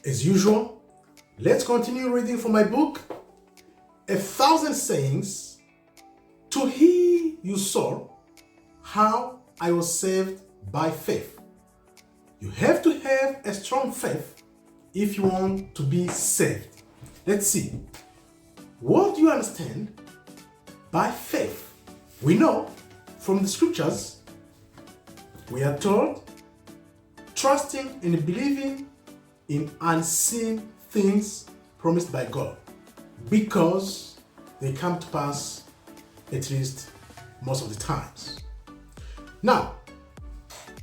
As usual, let's continue reading from my book, 1,000 Sayings to He You Saw, How I Was Saved by Faith. You have to have a strong faith if you want to be saved. Let's see. What do you understand by faith? We know from the scriptures, we are told, trusting and believing in unseen things promised by God, because they come to pass at least most of the times. Now,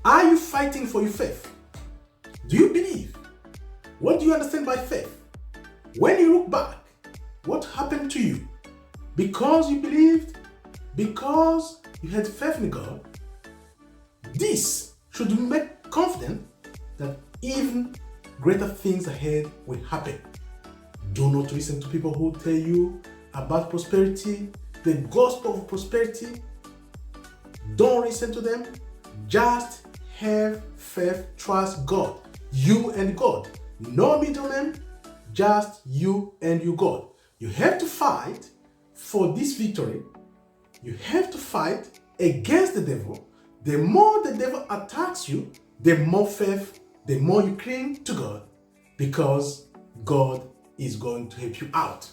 are you fighting for your faith? Do you believe? What do you understand by faith? When you look back, what happened to you? Because you believed, because you had faith in God, this should make confident that even greater things ahead will happen. Do not listen to people who tell you about prosperity, the gospel of prosperity. Don't listen to them. Just have faith, trust God. You and God. No middleman, just you and your God. You have to fight for this victory. You have to fight against the devil. The more the devil attacks you, the more faith, the more you cling to God, because God is going to help you out.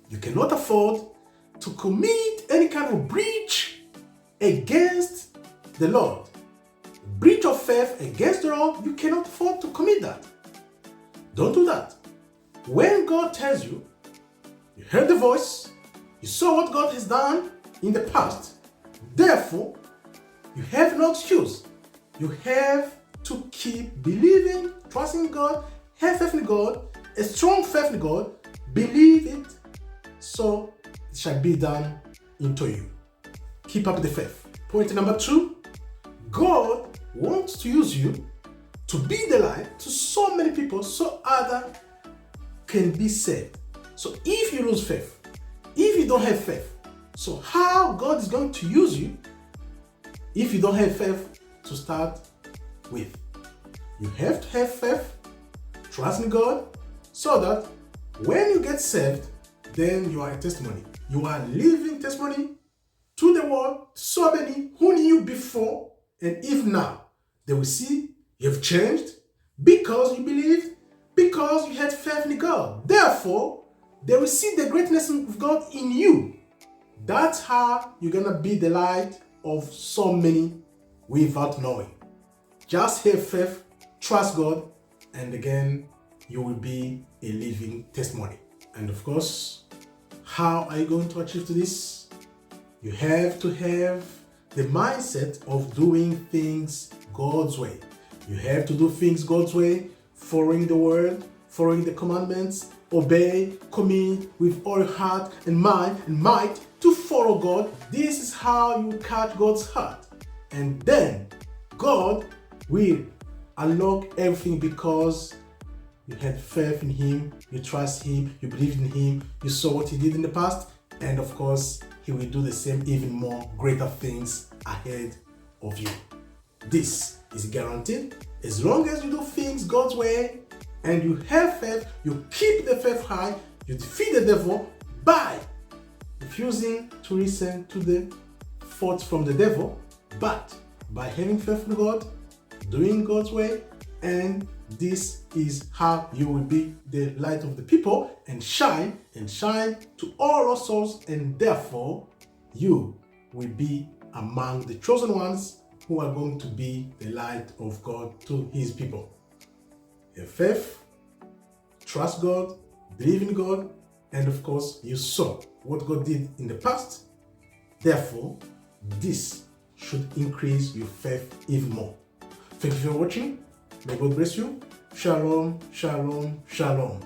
You cannot afford to commit any kind of breach against the Lord. Breach of faith against the Lord, you cannot afford to commit that. Don't do that. When God tells you, you heard the voice, you saw what God has done in the past, therefore, you have no excuse. You have to keep believing, trusting God, have faith in God, a strong faith in God, believe it, so it shall be done into you. Keep up the faith. Point number 2, God wants to use you to be the light to so many people so others can be saved. So if you lose faith, if you don't have faith, so how God is going to use you if you don't have faith to start with? You have to have faith, trust in God, so that when you get saved, then you are a testimony. You are a living testimony to the world, so many who knew you before and even now. They will see you have changed because you believed, because you had faith in God. Therefore, they will see the greatness of God in you. That's how you're going to be the light of so many without knowing. Just have faith, trust God, and again, you will be a living testimony. And of course, how are you going to achieve this? You have to have the mindset of doing things God's way. You have to do things God's way, following the word, following the commandments, obey, commit with all your heart and mind and might to follow God. This is how you catch God's heart. And then God will unlock everything because you had faith in Him, you trust Him, you believed in Him, you saw what He did in the past, and of course, He will do the same, even more greater things ahead of you. This is guaranteed. As long as you do things God's way and you have faith, you keep the faith high, you defeat the devil by refusing to listen to the thoughts from the devil, but by having faith in God, doing God's way, and this is how you will be the light of the people and shine to all our souls, and therefore you will be among the chosen ones who are going to be the light of God to His people. Have faith, trust God, believe in God, and of course you saw what God did in the past. Therefore, this should increase your faith even more. Thank you for watching. May God bless you. Shalom, shalom, shalom.